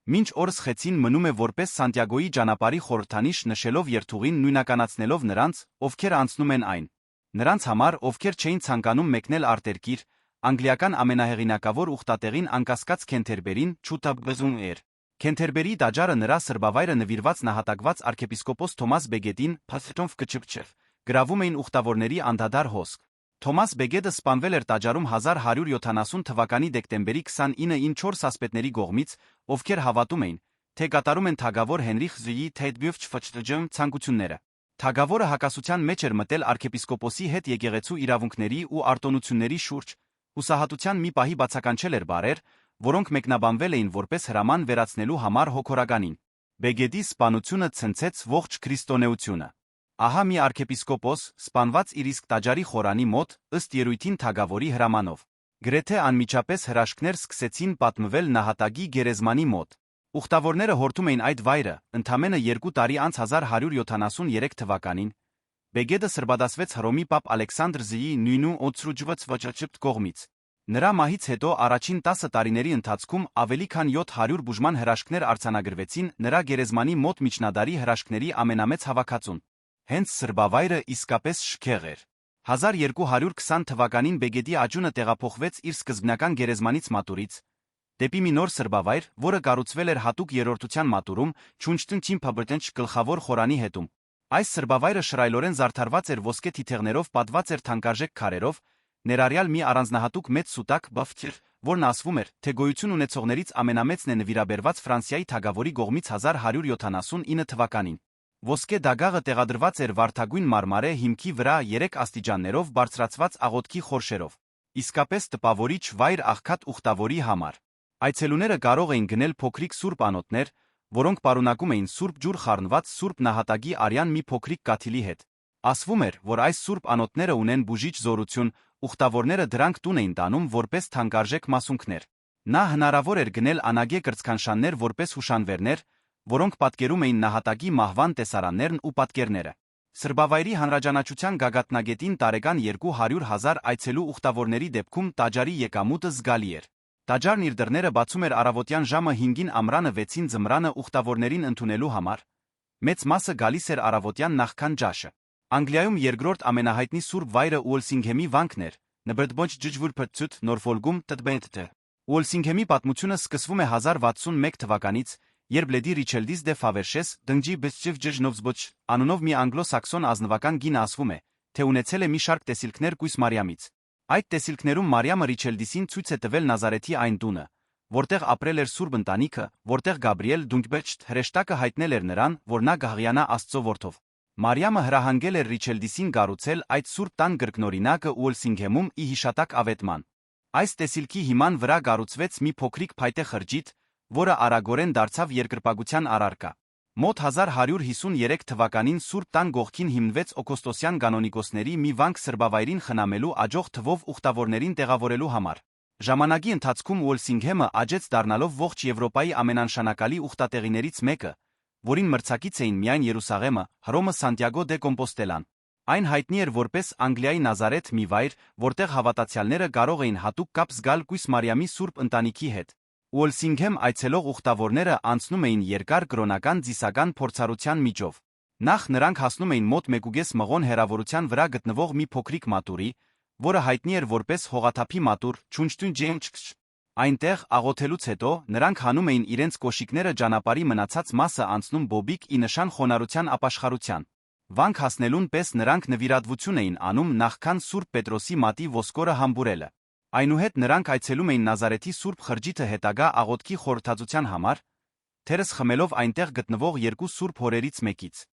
Մինչ օրս խեցին մնում է որպես Սանտիագոյի ճանապարհի խորհրդանիշ նշելով երթուղին նույնականացնելով նրանց, ովքեր անցնում են այն։ Նրանց համար, ովքեր չէին ցանկանում մեկնել արտերկիր, անգլիական ամենահեղինակավոր ուխտատեղին անկասկած Քենթերբերին Չութաբգզուն էր։ Քենթերբերի տաճարը նրա սրբավայրը նվիրված նահատակված արքեպիսկոպոս Թոմաս Բեգեդին Փասթոնֆ Կչպչև գրավում էին ուխտավորների անդադար հոսք։ Թոմաս Բեգեդը սպանվել էր տաճարում 1170 թվականի դեկտեմբերի 29-ին 4 ասպետների կողմից, ովքեր հավատում էին, թե կատարում են թագավոր Հենրիխ Զուիի Թեյդբյուֆ ցանկությունները։ Թագավորը հակասության մեջ էր մտել արքեպիսկոպոսի հետ եկեղեցու իրավունքների ու արտոնությունների շուրջ, հուսահատության մի պահի բացականչել էր բարեր, որոնք մեկնաբանվել էին որպես հրաման վերացնելու համար հոգորականին։ Բեգեդի սպանությունը ցնցեց ողջ քրիստոնեությունը։ Ահա մի արքեպիսկոպոս, սպանված իր իսկ տաճարի խորանի մոտ, ըստ երույթին թագավորի հրամանով։ Գրեթե անմիջապես հրաշքներ սկսեցին պատմվել նահատակի գերեզմանի մոտ։ Ուխտավորները հորթում էին այդ վայրը, ընդամենը 2 տարի անց 1173 թվականին։ Բեգեդը սրբադասվեց Հռոմի պապ Ալեքսանդր Զիի նույնու օծրուջված վճճպտ կողմից։ Նրա մահից հետո առաջին 10 տարիների ընթացքում ավելի քան 700 բուժման հրաշքներ արձանագրվեցին նրա գերեզմանի մոտ միջնադարի հրաշքների ամենամեծ հավաքածուն։ Հենց սրբավայրը իսկապես շքեղ էր։ 1220 թվականին Բեգեդի աճյունը տեղափոխվեց իր սկզբնական գերեզմանից մատուրից դեպի մի նոր սրբավայր, որը կառուցվել էր հատուկ երրորդության մատուրում, Չունչտն Փաբրտենչ գլխավոր խորանի հետում։ Այս սրբավայրը շռայլորեն զարդարված էր ոսկե թիթեղներով պատված էր թանկարժեք քարերով, ներառյալ մի առանձնահատուկ մեծ սուտակ բաֆթիր, որն ասվում էր, թե գոյություն ունեցողներից ամենամեծն է նվիրաբերված Ֆրանսիայի թագավորի կողմից 1179 թվականին։ Ոսկե դագաղը տեղադրված էր վարդագույն մարմարե հիմքի վրա 3 աստիճաններով բարձրացված աղոթքի խորշերով։ Իսկապես տպավորիչ վայր աղքատ ուխտավորի համար։ Այցելուները կարող էին գնել փոքրիկ սուրբ անոթներ, որոնք պարունակում էին սուրբ ջուր խառնված սուրբ նահատակի արյան մի փոքրիկ կաթիլի հետ։ Ասվում էր, որ այս սուրբ անոթները ունեն բուժիչ զորություն, ուխտավորները դրանք տուն էին տանում որպես թանկարժեք մասունքներ։ Նա հնարավոր էր գնել անագե կրծքանշաններ որպես հուշանվերներ, որոնք պատկերում էին նահատակի մահվան տեսարաններն ու պատկերները։ Սրբավայրի հանրաճանաչության գագաթնագետին տարեկան 200,000 այցելու ուխտավորների դեպքում տաճարի եկամուտը զգալի էր։ Տաճարն իր դռները բացում էր առավոտյան ժամը 5-ին ամռանը 6-ին ձմռանը ուխտավորներին ընդունելու համար, մեծ մասը գալիս էր առավոտյան նախքան ջաշը։ Անգլիայում երկրորդ ամենահայտնի սուրբ վայրը Ուոլսինգհեմի վանքն էր, նբրդբոջ ջջվուրփծուտ Նորֆոլգում տտբենտը։ Ուոլսինգհեմի պատմությունը սկսվում է 1061 թվականից, երբ Լեդի Ռիչելդիս դե Ֆավերշես դնջի բսճիվ ջժնովզբոչ անունով մի անգլո-սաքսոն ազնվական գինը ասվում է, թե ունեցել է մի շարք տեսիլքներ Կույս Մարիամից։ Այդ տեսիլքներում Մարիամը Ռիչելդիսին ցույց է տվել Նազարեթի այն տունը, որտեղ ապրել էր սուրբ ընտանիքը, որտեղ Գաբրիել Դունկբեչտ հրեշտակը հայտնել էր նրան, որ նա կհղիանա Աստծո որդով։ Մարիամը հրահանգել էր Ռիչելդիսին կառուցել այդ սուրբ տան գրկնօրինակը Ուոլսինգհեմում ի հիշատակ ավետման։ Այս տեսիլքի հիման վրա կառուցվեց մի փոքրիկ փայտե խրճիթ, որը արագորեն դարձավ երկրպագության առարկա։ Մոտ 1153 թվականին սուրբ տան գողքին հիմնվեց օգոստոսյան կանոնիկոսների մի վանք սրբավայրին խնամելու աջող թվով ուխտավորներին տեղավորելու համար։ Ժամանակի ընթացքում Ուոլսինգհեմը աճեց դառնալով ողջ Եվրոպայի ամենանշանակալի ուխտատեղիներից մեկը, որին մրցակից էին միայն Երուսաղեմը, Հռոմը, Սանտիագո դե Կոմպոստելան։ Այն հայտնի էր որպես Անգլիայի Նազարեթ մի վայր, որտեղ հավատացյալները կարող էին հատուկ կապ զգալ Կույս Մարիամի սուրբ ընտանիքի հետ։ Ուոլսինգհեմ այցելող ուխտավորները անցնում էին երկար կրոնական ծիսական փորձառության միջով։ Նախ նրանք հասնում էին մոտ 1.5 մղոն հեռավորության վրա գտնվող մի փոքրիկ մատուրի, որը հայտնի էր որպես հողաթափի մատուր, Չունչտուն Ջեյմչքչ։ Այնտեղ աղոթելուց հետո նրանք հանում էին իրենց կոշիկները ճանապարհի մնացած մասը անցնում բոբիկ ի նշան խոնարհության ապաշխարության։ Վանք հասնելուն պես նրանք նվիրատվություն էին անում նախքան Սուրբ Պետրոսի մատի ոսկորը համբուրելը։ Այնուհետ նրանք այցելում էին Նազարեթի Սուրբ Խրճիթը հետագա աղոթքի խորհրդածության համար, թերս խմելով այնտեղ գտնվող երկու սուրբ հորերից մեկից։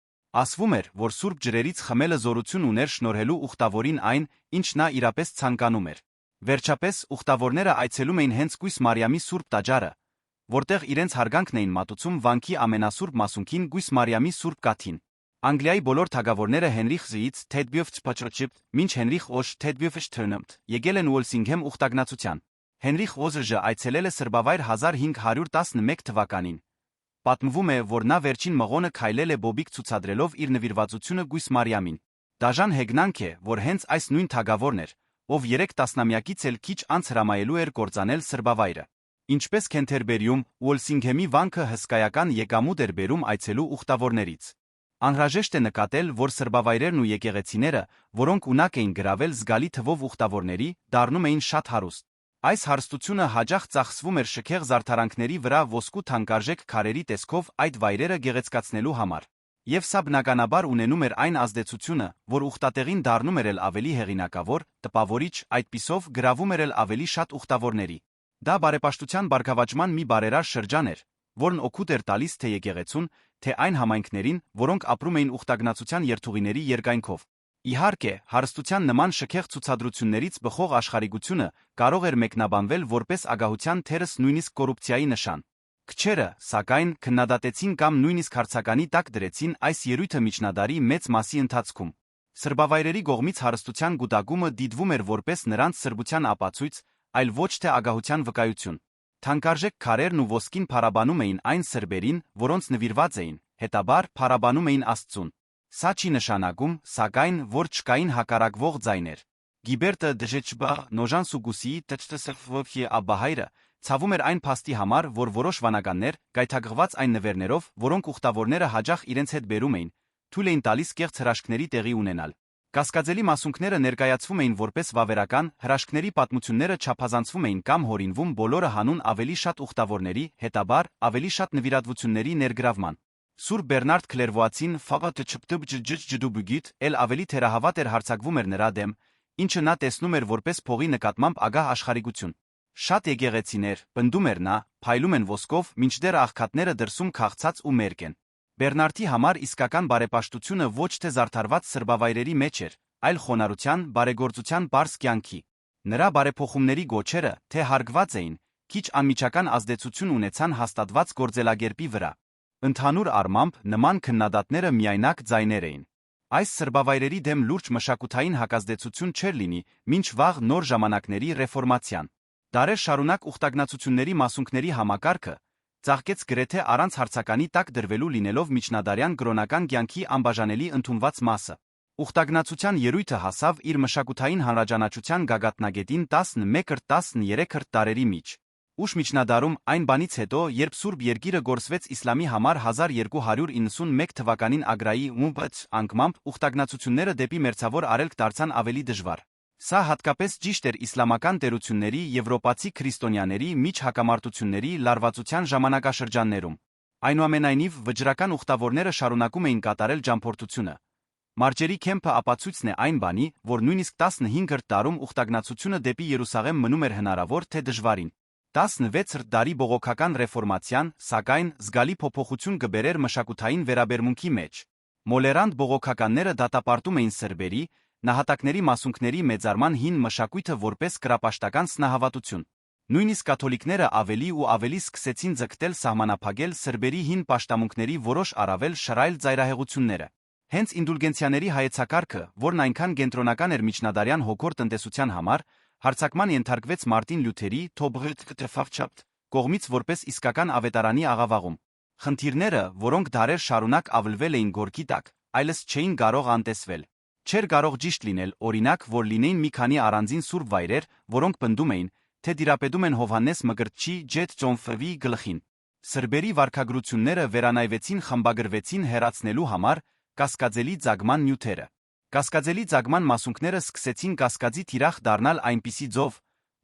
Ասվում էր, որ սուրբ ջրերից խմելը զորություն ուներ շնորհելու ուխտավորին այն, ինչ նա իրապես ցանկանում էր։ Վերջապես ուխտավորները այցելում էին հենց Կույս Մարիամի սուրբ տաճարը, որտեղ իրենց հարգանքն էին մատուցում վանքի ամենասուրբ մասունքին Կույս Մարիամի սուրբ կաթին։ Անգլիայի բոլոր թագավորները Հենրիխ Զից Թեդբիոֆ մինչ Հենրիխ Օշ Թեդբիոֆշթընմտ եկել են Ուոլսինգհեմ ուխտագնացության։ Հենրիխ Օզրժը այցելել է սրբավայր 1511 թվականին։ Պատմվում է, որ նա վերջին մղոնը քայլել է բոբիկ ցուցադրելով իր նվիրվածությունը Կույս Մարիամին։ Դաժան հեգնանք է, որ հենց այս նույն թագավորն էր, ով 3 տասնամյակից էլ քիչ անց հրամայելու էր կործանել սրբավայրը։ Ինչպես Քենթերբերիում, Ուոլսինգհեմի վանքը հսկայական եկամուտ էր բերում այցելու ուխտավորներից։ Անհրաժեշտ է նկատել, որ սրբավայրերն ու եկեղեցիները, որոնք ունակ էին գրավել զգալի թվով ուխտավորների, դառնում էին շատ հարուստ։ Այս հարստությունը հաճախ ծախսվում էր շքեղ զարդարանքների վրա ոսկու թանկարժեք քարերի տեսքով այդ վայրերը գեղեցկացնելու համար։ Եվ սա բնականաբար ունենում էր այն ազդեցությունը, որ ուխտատեղին դառնում էր էլ ավելի հեղինակավոր, տպավորիչ, այդպիսով գրավում էր էլ ավելի շատ ուխտավորների։ Դա բարեպաշտության բարգավաճման մի բարերար շրջան էր, որն օգուտ էր տալիս թե եկեղեցուն, թե այն համայնքներին, որոնք ապրում էին ուխտագնացության երթուղիների երկայնքով։ Իհարկե, հարստության նման շքեղ ցուցադրություններից բխող աշխարհիկությունը կարող էր մեկնաբանվել որպես ագահության թերս նույնիսկ կոռուպցիայի նշան։ Քչերը, սակայն, քննադատեցին կամ նույնիսկ հարցականի տակ դրեցին այս ելույթը միջնադարի մեծ մասի ընթացքում։ Սրբավայրերի կողմից հարստության գուտակումը դիտվում էր որպես նրանց սրբության ապացույց, այլ ոչ թե ագահության վկայություն։ Թանկարժեք քարերն ու ոսկին փառաբանում էին այն սրբերին, որոնց նվիրված էին, հետաբար փառաբանում էին Աստծուն։ Սա չի նշանակում, սակայն, որ չկային հակառակվող ձայներ։ Գիբերտը դժեչբա նոժան սուգուսիի տճտսֆվի աբահայրը ցավում էր այն փաստի համար, որ որոշ վանականներ, գայթակղված այն նվերներով, որոնք ուխտավորները հաճախ իրենց հետ բերում էին, թույլ էին տալիս կեղծ հրաշքների տեղի ունենալ։ Կասկածելի մասունքները ներկայացվում էին որպես վավերական, հրաշքների պատմությունները չափազանցվում էին կամ հորինվում բոլորը հանուն ավելի շատ ուխտավորների, հետաբար ավելի շատ նվիրատվությունների ներգրավման։ Սուրբ Բեռնարդ Քլերվոացին ֆավատչպտբջջջդուբգիտ էլ ավելի թերահավատ էր հարձակվում էր նրա դեմ, ինչը նա տեսնում էր որպես փողի նկատմամբ ագահ աշխարհիկություն։ Շատ եկեղեցիներ, պնդում էր նա, փայլում են ոսկով, մինչդեռ աղքատները դրսում քաղցած ու մերկ են։ Բեռնարդի համար իսկական բարեպաշտությունը ոչ թե զարդարված սրբավայրերի մեջ էր, այլ խոնարհության, բարեգործության պարզ կյանքի։ Նրա բարեփոխումների գոչերը, թե հարգված էին, քիչ անմիջական ազդեցություն ունեցան հաստատված գործելակերպի վրա։ Ընդհանուր առմամբ նման քննադատները միայնակ ձայներ էին։ Այս սրբավայրերի դեմ լուրջ մշակութային հակազդեցություն չէր լինի, մինչ վաղ նոր ժամանակների ռեֆորմացիան։ Դարեր շարունակ ուխտագնացությունների մասունքների համակարգը ծաղկեց գրեթե առանց հարցականի տակ դրվելու լինելով միջնադարյան կրոնական կյանքի անբաժանելի ընդունված մասը։ Ուխտագնացության ելույթը հասավ իր մշակութային հանրաճանաչության գագաթնագետին 11-13 դարերի միջ։ Ուշ միջնադարում այն բանից հետո, երբ Սուրբ Երկիրը գործվեց իսլամի համար 1291 թվականին Ագրայի մ.փ. անկմամբ, ուխտագնացությունները դեպի մերձավոր արևելք դարձան ավելի դժվար։ Սա հատկապես ճիշտ էր իսլամական տերությունների եվրոպացի քրիստոնյաների միջ հակամարտությունների լարվածության ժամանակաշրջաններում։ Այնուամենայնիվ, վճռական ուխտավորները շարունակում էին կատարել ճամփորդությունը։ Մարջերի Քեմփը ապացույցն է այն բանի, որ նույնիսկ 15-րդ դարում ուխտագնացությունը դեպի Երուսաղեմ մնում էր հնարավոր թե դժվարին։ 16-րդ դարի բողոքական ռեֆորմացիան, սակայն, զգալի փոփոխություն կբերեր մշակութային վերաբերմունքի մեջ։ Մոլերանտ բողոքականները դատապարտում էին սրբերի, նահատակների մասունքների մեծարման հին մշակույթը որպես կրապաշտական սնահավատություն։ Նույնիսկ կաթոլիկները ավելի ու ավելի սկսեցին ձգտել սահմանափակել սրբերի հին պաշտամունքների որոշ առավել շռայլ ծայրահեղությունները։ Հենց ինդուլգենցիաների հայեցակարգը, որն այնքան կենտրոնական էր միջնադարյան հոգոր տնտեսության համար, հարձակման ենթարկվեց Մարտին Լյութերի կողմից որպես իսկական ավետարանի աղավաղում։ Խնդիրները, որոնք դարեր շարունակ ավլվել էին գորգի տակ, այլս չէին կարող անտեսվել։ Չէր կարող ճիշտ լինել, օրինակ, որ լինեին մի քանի առանձին սուրբ վայրեր, որոնք պնդում էին, թե դիրապետում են Հովհաննես Մկրտչի Ջեթ Ջոնֆվի գլխին։ Սրբերի վարքագրությունները վերանայվեցին խմբագրվեցին հեռացնելու համար կասկածելի ծագման նյութերը։ Կասկածելի ծագման մասունքները սկսեցին կասկածի թիրախ դառնալ այնպիսի ձով,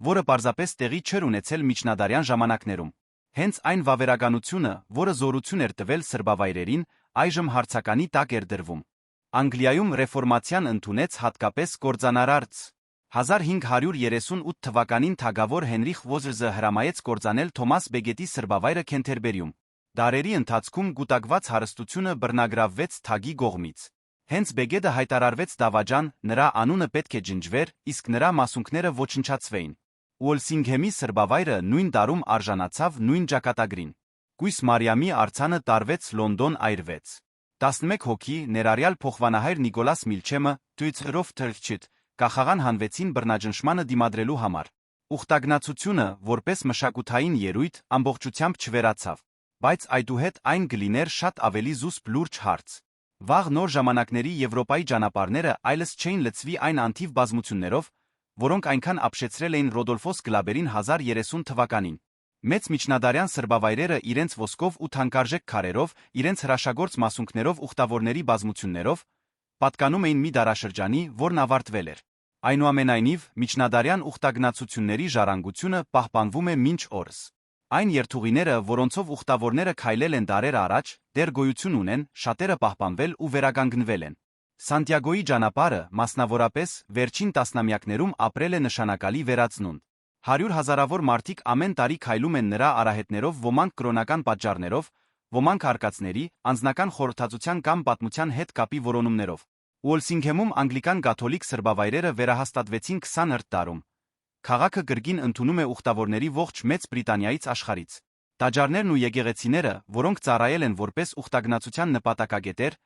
որը պարզապես տեղի չէր ունեցել միջնադարյան ժամանակներում։ Հենց այն վավերականությունը, որը զորություն էր տվել սրբավայրերին, այժմ հարցականի տակ էր դրվում։ Անգլիայում ռեֆորմացիան ընդունեց հատկապես կործանարարծ։ 1538 թվականին թագավոր Հենրիխ Վոզրզը հրամայեց կործանել Թոմաս Բեգետի սրբավայրը Քենթերբերիում։ Դարերի ընթացքում գուտակված հարստությունը բռնագրավվեց թագի կողմից։ Հենց Բեգեդը հայտարարվեց դավաճան, նրա անունը պետք է ջնջվեր, իսկ նրա մասունքները ոչնչացվեին։ Ուոլսինգհեմի սրբավայրը նույն տարում արժանացավ նույն ճակատագրին։ Կույս Մարիամի արձանը տարվեց Լոնդոն այրվեց։ 11 հոգի, ներառյալ փոխվանահայր Նիկոլաս Միլչեմը, Թույցրով Թրքչիտ, կախաղան հանվեցին բռնաճնշմանը դիմադրելու համար։ Ուխտագնացությունը, որպես մշակութային ելույթ, ամբողջությամբ չվերացավ, բայց այդուհետ այն կլիներ շատ ավելի զուսպ լուրջ հարց։ Վաղ նոր ժամանակների Եվրոպայի ճանապարհները այլս չէին լցվի այն անթիվ բազմություններով, որոնք այնքան ապշեցրել էին Ռոդոլֆոս Գլաբերին 1030 թվականին։ Մեծ միջնադարյան սրբավայրերը իրենց ոսկով ու թանկարժեք քարերով, իրենց հրաշագործ մասունքներով ուխտավորների բազմություններով պատկանում էին մի դարաշրջանի, որն ավարտվել էր։ Այնուամենայնիվ, միջնադարյան ուխտագնացությունների ժառանգությունը պահպանվում է մինչ օրս։ Այն երթուղիները, որոնցով ուխտավորները քայլել են դարեր առաջ, դեռ գոյություն ունեն, շատերը պահպանվել ու վերականգնվել են։ Սանտիագոյի ճանապարհը, մասնավորապես, վերջին տասնամյակներում ապրել է նշանակալի վերածնունդ։ 100 հազարավոր մարդիկ ամեն տարի քայլում են նրա արահետներով, ոմանք կրոնական պատճառներով, ոմանք արկածների, անձնական խորհրդածության կամ պատմության հետ կապի որոնումներով։ Ուոլսինգհեմում անգլիկան կաթոլիկ սրբավայրերը վերահաստատվեցին 20-րդ դարում։ Քաղաքը կրկին ընդունում է ուխտավորների ողջ Մեծ Բրիտանիայից աշխարհից։ Տաճարներն ու եկեղեցիները, որոնք ծառայել են որպես ուխտագնացության նպատակագետեր,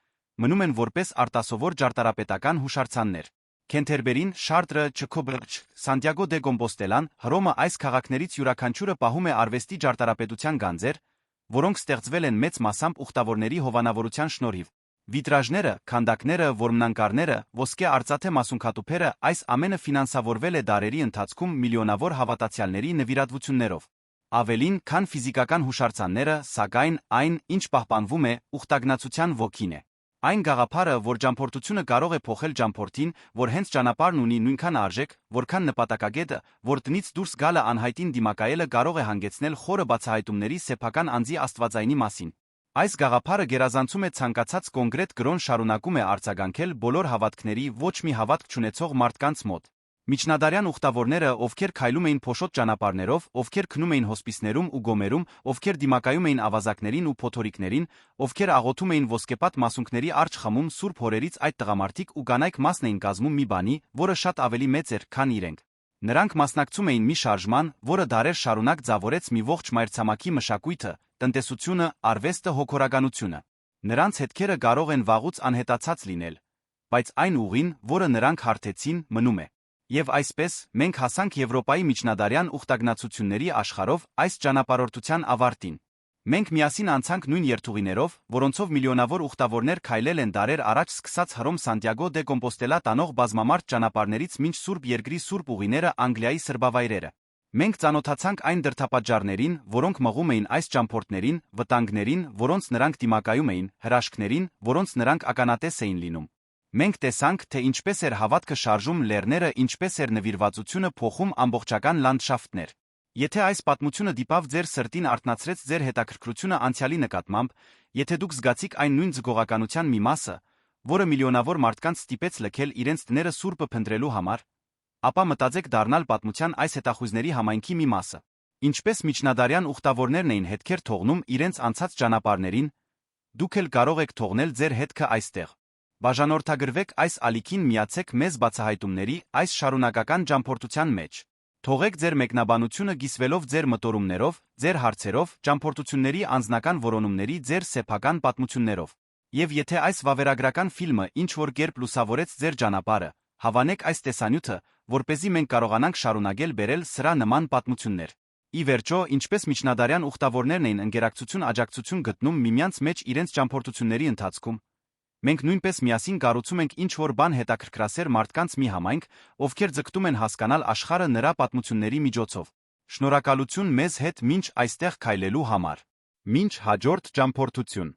մնում են որպես արտասովոր ճարտարապետական հուշարձաններ։ Քենթերբերին, Շարտրը, Չքոբրջ, Սանտիագո դե Կոմպոստելան, Հռոմը այս քաղաքներից յուրաքանչյուրը պահում է արվեստի ճարտարապետության գանձեր, որոնք ստեղծվել են մեծ մասամբ ուխտավորների հովանավորության շնորհիվ։ Վիտրաժները, քանդակները, որմնանկարները, ոսկե արծաթե մասունքատուփերը, այս ամենը ֆինանսավորվել է դարերի ընթացքում միլիոնավոր հավատացյալների նվիրատվություններով։ Ավելին, քան ֆիզիկական հուշարձանները, սակայն, այն, ինչ պահպանվում է, ուխտագնացության ոգին է։ Այն գաղափարը, որ ճամփորդությունը կարող է փոխել ճամփորդին, որ հենց ճանապարհն ունի նույնքան արժեք, որքան նպատակագետը, որ տնից դուրս գալը անհայտին դիմակայելը կարող է հանգեցնել խորը բացահայտումների սեփական անձի աստվածայինի մասին։ Այս գաղափարը գերազանցում է ցանկացած կոնկրետ կրոն շարունակում է արձագանքել բոլոր հավատքների ոչ մի հավատք չունեցող մարդկանց մոտ։ Միջնադարյան ուխտավորները, ովքեր քայլում էին փոշոտ ճանապարհներով, ովքեր քնում էին հոսպիսներում ու գոմերում, ովքեր դիմակայում էին ավազակներին ու փոթորիկներին, ովքեր աղոթում էին ոսկեպատ մասունքների արջ խմում սուրբ հորերից, այդ տղամարդիկ ու կանայք մասն էին կազմում մի բանի, որը շատ ավելի մեծ էր, քան իրենք։ Նրանք մասնակցում էին մի շարժման, որը դարեր շարունակ ձավորեց մի ողջ մայրցամաքի մշակույթը, տնտեսությունը, արվեստը, հոգորականությունը։ Նրանց հետքերը կարող են վաղուց անհետացած լինել, բայց այն ուղին, որը նրանք հարթեցին, մնում է։ Եվ այսպես, մենք հասանք Եվրոպայի միջնադարյան ուխտագնացությունների աշխարհով այս ճանապարհորդության ավարտին։ Մենք միասին անցանք նույն երթուղիներով, որոնցով միլիոնավոր ուխտավորներ քայլել են դարեր առաջ սկսած Հռոմ Սանտիագո դե Կոմպոստելա տանող բազմամարդ ճանապարհներից մինչ Սուրբ Երկրի սուրբ ուղիները Անգլիայի սրբավայրերը։ Մենք ծանոթացանք այն դրդապատճառներին, որոնք մղում էին այս ճամփորդներին, վտանգներին, որոնց նրանք դիմակայում էին, հրաշքներին, որոնց նրանք ականատես էին լինում։ Մենք տեսանք, թե ինչպես էր հավատքը շարժում լեռները, ինչպես էր նվիրվածությունը փոխում ամբողջական լանդշաֆտներ։ Եթե այս պատմությունը դիպավ ձեր սրտին, արթնացրեց ձեր հետաքրքրությունը անցյալի նկատմամբ, եթե դուք զգացիք այն նույն զգողականության մի մասը, որը միլիոնավոր մարդկանց ստիպեց լքել իրենց տները Սուրբը փնտրելու համար, ապա մտածեք դառնալ պատմության այս հետախույզների համայնքի մի մասը։ Ինչպես միջնադարյան ուխտավորներն էին հետքեր թողնում իրենց անցած ճանապարհներին, դուք էլ կարող եք թողնել ձեր հետքը այստեղ։ Բաժանորդագրվեք այս ալիքին, միացեք մեզ բացահայտումների այս շարունակական ճամփորդության մեջ։ Թողեք ձեր մեկնաբանությունը կիսվելով ձեր մտորումներով, ձեր հարցերով, ճամփորդությունների անձնական որոնումների, ձեր սեփական պատմություններով։ Եվ եթե այս վավերագրական ֆիլմը ինչ-որ կերպ լուսավորեց ձեր ճանապարհը, հավանեք այս տեսանյութը, որպեսզի մենք կարողանանք շարունակել բերել սրա նման պատմություններ։ Ի վերջո, ինչպես միջնադարյան ուխտավորներն էին ընկերակցություն աջակցություն գտնում միմյանց մեջ իրենց ճամփորդությունների ընթացքում, մենք նույնպես միասին կառուցում ենք ինչ-որ բան հետաքրքրասեր մարդկանց մի համայնք, ովքեր ձգտում են հասկանալ աշխարհը նրա պատմությունների միջոցով։ Շնորհակալություն մեզ հետ մինչ այստեղ քայլելու համար։ Մինչ հաջորդ ճամփորդություն։